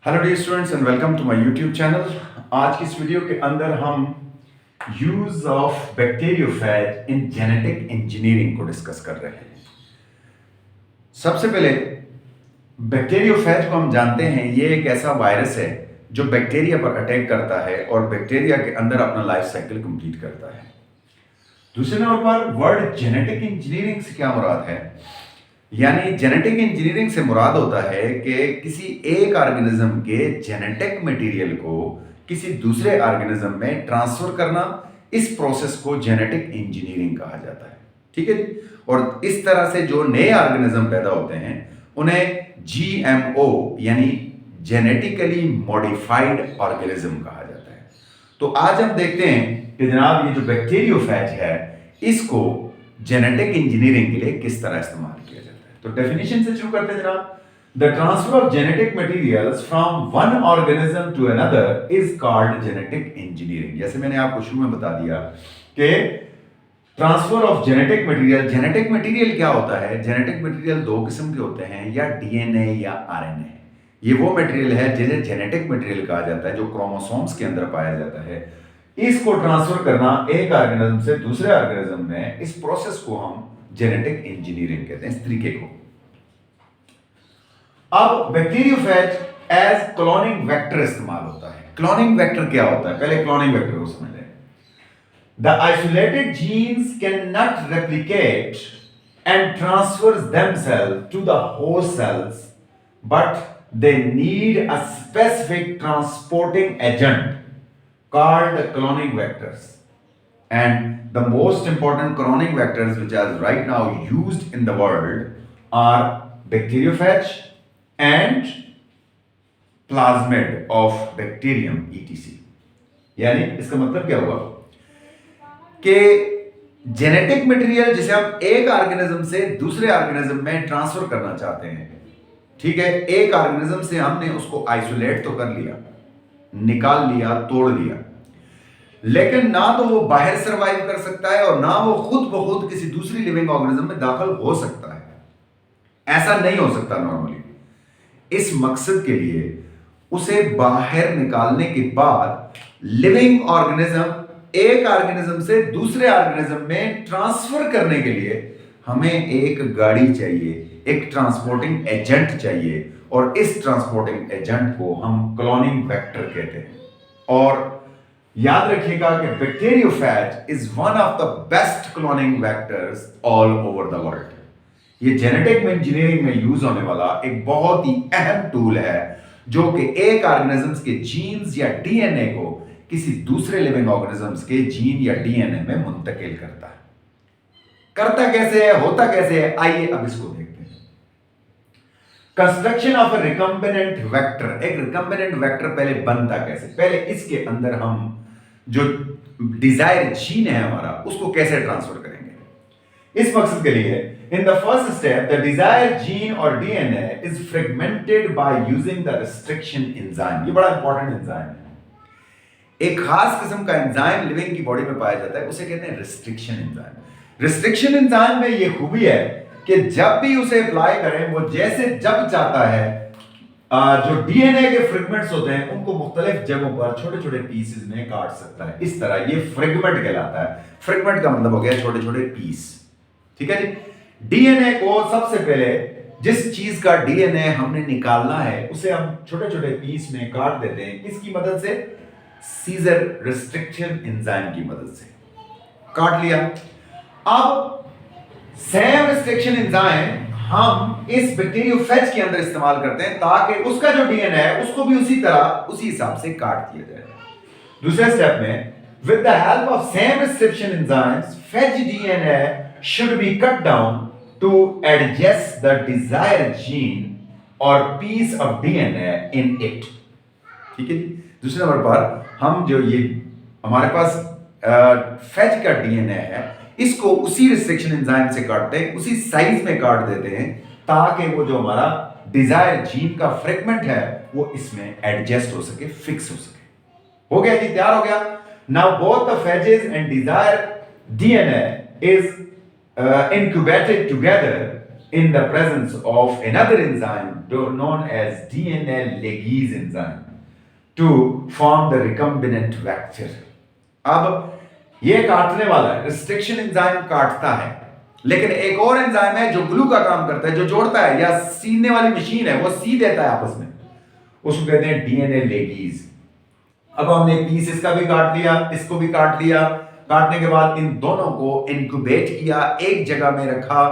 Hello dear students and welcome to my YouTube channel. आज की इस वीडियो के अंदर हम use of bacteriophage in genetic engineering को डिस्कस कर रहे हैं। सबसे पहले बैक्टीरियोफेज को हम जानते हैं, ये एक ऐसा वायरस है जो बैक्टीरिया पर अटैक करता है और बैक्टीरिया के अंदर अपना लाइफ साइकिल कंप्लीट करता है। दूसरे नंबर पर वर्ड जेनेटिक इंजीनियरिंग से क्या मुराद है, यानी जेनेटिक इंजीनियरिंग से मुराद होता है कि किसी एक ऑर्गेनिज्म के जेनेटिक मटेरियल को किसी दूसरे ऑर्गेनिज्म में ट्रांसफर करना। इस प्रोसेस को जेनेटिक इंजीनियरिंग कहा जाता है। ठीक है जी। और इस तरह से जो नए ऑर्गेनिज्म पैदा होते हैं उन्हें जीएमओ यानी जेनेटिकली मॉडिफाइड ऑर्गेनिज्म कहा जाता है। तो आज हम देखते हैं कि जनाब ये जो बैक्टीरियोफेज है इसको जेनेटिक इंजीनियरिंग के लिए किस तरह इस्तेमाल किया जाता है। तो डेफिनेशन से शुरू करते हैं जनाब। The transfer of genetic materials from one organism to another is called genetic engineering. जैसे मैंने आपको शुरू में बता दिया कि ट्रांसफर ऑफ जेनेटिक मटेरियल क्या होता है। जेनेटिक मटेरियल दो किस्म के होते हैं, या डीएनए या आरएनए। ये वो मटेरियल है जिसे जेनेटिक मटेरियल कहा जाता है, जो क्रोमोसोम्स के अंदर पाया जाता है। इसको ट्रांसफर करना एक ऑर्गेनिज्म से दूसरे ऑर्गेनिज्म में, इस प्रोसेस को हम जेनेटिक इंजीनियरिंग कहते हैं, इस तरीके को। अब बैक्टीरियोफेज एज क्लोनिंग वेक्टर इस्तेमाल होता है। क्लोनिंग वेक्टर क्या होता है, पहले क्लोनिंग वेक्टर को समझ लें। The isolated genes cannot replicate and transfers themselves to the host cells, but they need a specific transporting agent called cloning vectors. And the most important cloning vectors which are right now used in the world are bacteriophage and plasmid of bacterium etc. यानी इसका मतलब क्या हुआ कि genetic material जिसे हम एक organism से दूसरे ऑर्गेनिज्म में ट्रांसफर करना चाहते हैं, ठीक है, एक ऑर्गेनिज्म से हमने उसको आइसोलेट तो कर लिया, निकाल लिया, तोड़ लिया, लेकिन ना तो वो बाहर सरवाइव कर सकता है और ना वो खुद ब खुद किसी दूसरी लिविंग ऑर्गेनिज्म में दाखिल हो सकता है। ऐसा नहीं हो सकता नॉर्मली। इस मकसद के लिए उसे बाहर निकालने के बाद लिविंग ऑर्गेनिज्म एक ऑर्गेनिज्म से दूसरे ऑर्गेनिज्म में ट्रांसफर करने के लिए हमें एक गाड़ी चाहिए, एक ट्रांसपोर्टिंग एजेंट चाहिए, और इस ट्रांसपोर्टिंग एजेंट को हम क्लोनिंग वेक्टर कहते हैं। और याद रखिएगा कि bacteriophage is one of the best cloning vectors all over the world. ये जेनेटिक इंजीनियरिंग में यूज होने वाला एक बहुत ही अहम टूल है, जो कि एक ऑर्गेनिजम्स के जीन्स या डीएनए को किसी दूसरे लिविंग ऑर्गेनिजम्स के जीन या डीएनए में मुंतकिल करता है। करता कैसे है, होता कैसे है, आइए अब इसको देखते हैं। Construction of A recombinant vector. एक रिकम्बिनेंट वेक्टर पहले बनता कैसे, पहले इसके अंदर हम जो डिजायर जीन है हमारा उसको कैसे ट्रांसफर करेंगे। इस मकसद के लिए in the first step the desire gene और DNA is fragmented by using the restriction enzyme. ये बड़ा इंपॉर्टेंट एंजाइम है। एक खास किस्म का एंजाइम लिविंग की बॉडी में पाया जाता है, उसे कहते हैं रिस्ट्रिक्शन एंजाइम। रिस्ट्रिक्शन एंजाइम में ये खूबी है कि जब भी उसे अप्लाई करें, वो जैसे जब चाहता है जो डीएनए के फ्रेगमेंट्स होते हैं उनको मुख्तलिफ जगहों पर छोटे छोटे पीसेस में काट सकता है। इस तरह ये फ्रेगमेंट कहलाता है। फ्रेगमेंट का मतलब हो गया छोटे छोटे पीस। ठीक है जी। डीएनए को सबसे पहले जिस चीज का डीएनए हमने निकालना है उसे हम छोटे छोटे पीस में काट देते हैं। किसकी मदद से? सीजर रिस्ट्रिक्शन एंजाइम की मदद से काट लिया। अब सेम रिस्ट्रिक्शन एंजाइम हम इस बैक्टीरियोफेज के अंदर इस्तेमाल करते हैं ताकि उसका जो डीएनए है उसको भी उसी तरह उसी हिसाब से काट दिया जाए। दूसरे स्टेप में with the help of same restriction enzymes phage DNA should be cut down to adjust the desired gene और piece of DNA in it. ठीक है जी। दूसरे नंबर पर हम जो ये हमारे पास फेज का डीएनए है इसको उसी रिस्ट्रिक्शन एंजाइम से काटते हैं, उसी साइज में काट देते हैं ताकि वो जो हमारा डिजायर जीन का फ्रेगमेंट है वो इसमें एडजस्ट हो सके, फिक्स हो सके। हो गया जी, तैयार हो गया। Now both the phases and desire DNA is incubated together in the presence of another enzyme known as DNA ligase enzyme to form the recombinant vector. अब ये काटने वाला है, रिस्ट्रिक्शन एंजाइम काटता है, लेकिन एक और एंजाइम है जो ग्लू का काम करता है, जो जोड़ता है, या सीने वाली मशीन है, वो सी देता है आपस में, उसको कहते हैं डीएनए लेगीज। अब हमने पीस इसका भी काट लिया, इसको भी काट लिया। काटने के बाद इन दोनों को इनक्यूबेट किया, एक जगह में रखा,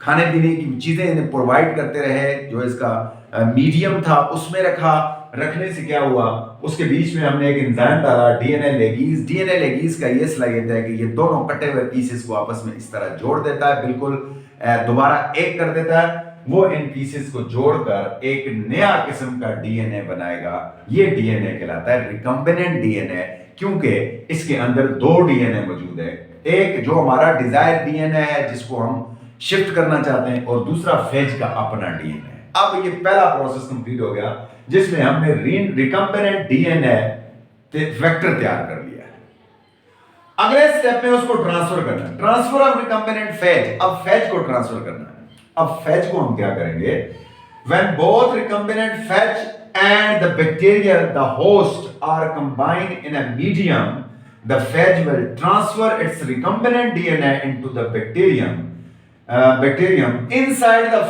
खाने पीने की चीजें इन्हें प्रोवाइड करते रहे, जो इसका मीडियम था उसमें रखा। रखने से क्या हुआ, उसके बीच में हमने एक एंजाइम डाला, डीएनए लेगीज। डीएनए लेगीज का ये सलाहियत है कि ये दोनों कटे हुए पीसेस को आपस में इस तरह जोड़ देता है, बिल्कुल दोबारा एक कर देता है। वो इन पीसेस को जोड़कर एक नया किस्म का डीएनए बनाएगा। ये डीएनए कहलाता है रिकम्बिनेंट डीएनए, क्योंकि इसके अंदर दो डीएनए मौजूद है, एक जो हमारा डिजायर डीएनए है जिसको हम शिफ्ट करना चाहते हैं, और दूसरा फेज का अपना डीएनए। अब ये पहला प्रोसेस कंप्लीट हो गया जिसमें हमने रिकम्बिनेंट डीएनए वेक्टर तैयार कर लिया है। अगले स्टेप में उसको ट्रांसफर करना है, ट्रांसफर ऑफ रिकम्बिनेंट फेज। अब फेज को ट्रांसफर करना है। अब फेज को हम क्या करेंगे, when both recombinant phage and the bacteria, the host, are combined in a medium, the phage will transfer its recombinant DNA into the bacterium inside the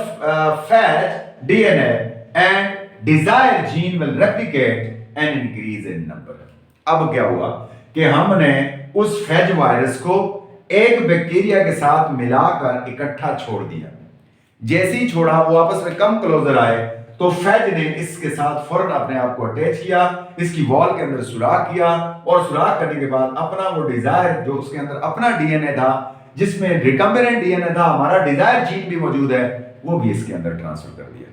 phage DNA, and desired gene will replicate and increase in number. अब क्या हुआ कि हमने उस phase virus को एक bacteria के साथ मिलाकर इकट्ठा छोड़ दिया। जैसे ही छोड़ा, वो आपस में कम क्लोजर आए, तो फेज ने इसके साथ फौरन अपने आप को अटैच किया, इसकी वॉल के अंदर सुराख किया, और सुराख करने के बाद अपना वो डिजायर, जो उसके अंदर अपना डीएनए था, जिसमें रिकम्बिनेंट डीएनए था, हमारा डिजायर जीन भी मौजूद है, वो भी इसके अंदर ट्रांसफर कर दिया।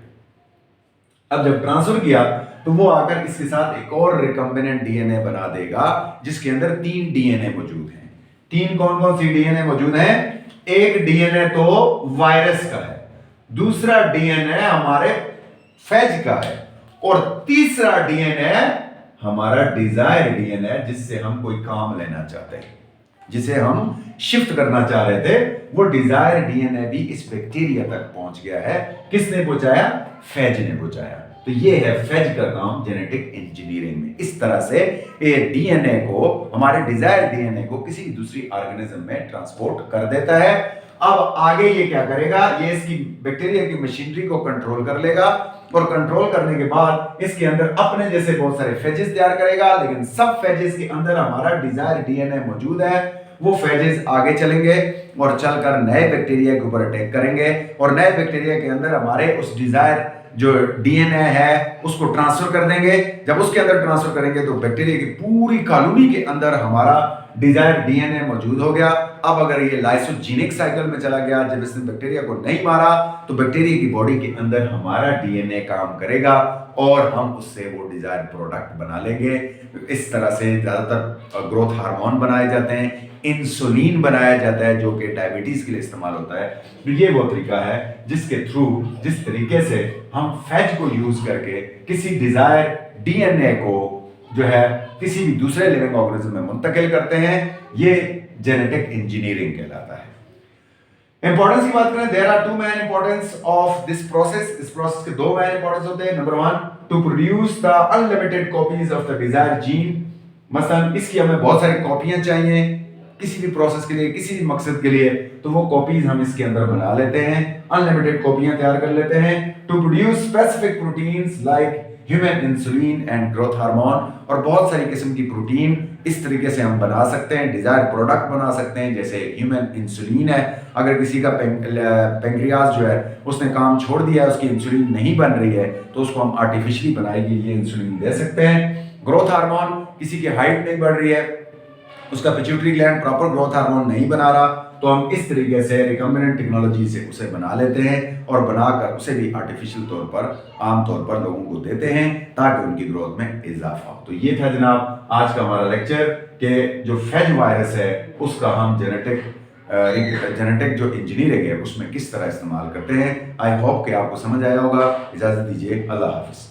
अब जब ट्रांसफर किया तो वो आकर इसके साथ एक और रिकम्बिनेंट डीएनए बना देगा, जिसके अंदर 3 डीएनए मौजूद हैं। 3 कौन कौन सी डीएनए मौजूद हैं? एक डीएनए तो वायरस का है, दूसरा डीएनए हमारे फेज का है, और तीसरा डीएनए हमारा डिजायर डीएनए, जिससे हम कोई काम लेना चाहते हैं, जिसे हम शिफ्ट करना चाह रहे थे। वो डिजायर डीएनए भी इस बैक्टीरिया तक पहुंच गया है। किसने पहुंचाया? फेज ने पहुंचाया। तो ये है फेज का काम जेनेटिक इंजीनियरिंग में। इस तरह से ये डीएनए को, हमारे डिजायर डीएनए को किसी दूसरी ऑर्गेनिज्म में ट्रांसपोर्ट कर देता है। अब आगे ये क्या करेगा, ये इसकी बैक्टीरिया की मशीनरी को कंट्रोल कर लेगा, और कंट्रोल करने के बाद इसके अंदर अपने जैसे बहुत सारे फेजेस तैयार करेगा, लेकिन सब फेजेस के अंदर हमारा डिजायर डीएनए मौजूद है। वो फेजेस आगे चलेंगे और चलकर नए बैक्टीरिया के ऊपर अटैक करेंगे, और नए बैक्टीरिया के अंदर हमारे उस डिजायर जो डीएनए है उसको ट्रांसफर कर देंगे। जब उसके अंदर ट्रांसफर करेंगे तो बैक्टीरिया की पूरी कॉलोनी के अंदर हमारा डिजायर डीएनए मौजूद हो गया। अब अगर ये लाइसोजेनिक साइकिल में चला गया, जब इसने बैक्टीरिया को नहीं मारा, तो बैक्टीरिया की बॉडी के अंदर हमारा डीएनए काम करेगा, और हम उससे वो डिजायर प्रोडक्ट बना लेंगे। इस तरह से ज्यादातर ग्रोथ हार्मोन बनाए जाते हैं, इंसुलिन बनाया जाता है, जो कि डायबिटीज के लिए इस्तेमाल होता है। तो ये वो तरीका है जिसके थ्रू, जिस तरीके से हम फेज को यूज करके किसी डिजायर डीएनए को जो है किसी भी दूसरे लिविंग ऑर्गेनिज्म में मुंतकिल करते हैं, ये जेनेटिक इंजीनियरिंग कहलाता है। इंपॉर्टेंस की बात करें, there are 2 main importance of this process. इस प्रोसेस के 2 मेन इंपॉर्टेंस होते हैं। Number 1, to produce the unlimited copies of the desire gene. मसलन इसकी हमें बहुत सारी कॉपियां चाहिए किसी भी प्रोसेस के लिए, किसी भी मकसद के लिए, तो वो कॉपीज हम इसके अंदर बना लेते हैं, अनलिमिटेड कॉपियां तैयार कर लेते हैं। To produce specific proteins like human insulin and growth hormone, और बहुत सारी किस्म की प्रोटीन इस तरीके से हम बना सकते हैं, डिजायर प्रोडक्ट बना सकते हैं। जैसे ह्यूमन इंसुलिन है, अगर किसी का पेंक्रियाज जो है उसने काम छोड़ दिया है, उसकी इंसुलिन नहीं बन रही है, तो उसको हम आर्टिफिशियली बनाएगी ये इंसुलिन दे सकते हैं। ग्रोथ हार्मोन, किसी की हाइट नहीं बढ़ रही है, उसका pituitary gland proper growth hormone नहीं बना रहा, तो हम इस तरीके से रिकम्बिनेंट टेक्नोलॉजी से उसे बना लेते हैं, और बनाकर उसे भी आर्टिफिशियल तौर पर, आमतौर पर लोगों को देते हैं, ताकि उनकी ग्रोथ में इजाफा हो। तो ये था जनाब आज का हमारा लेक्चर, कि जो फेज वायरस है उसका हम जेनेटिक जो इंजीनियरिंग है उसमें किस तरह इस्तेमाल करते हैं। आई होप कि आपको समझ आया होगा। इजाजत दीजिए, अल्लाह हाफिज।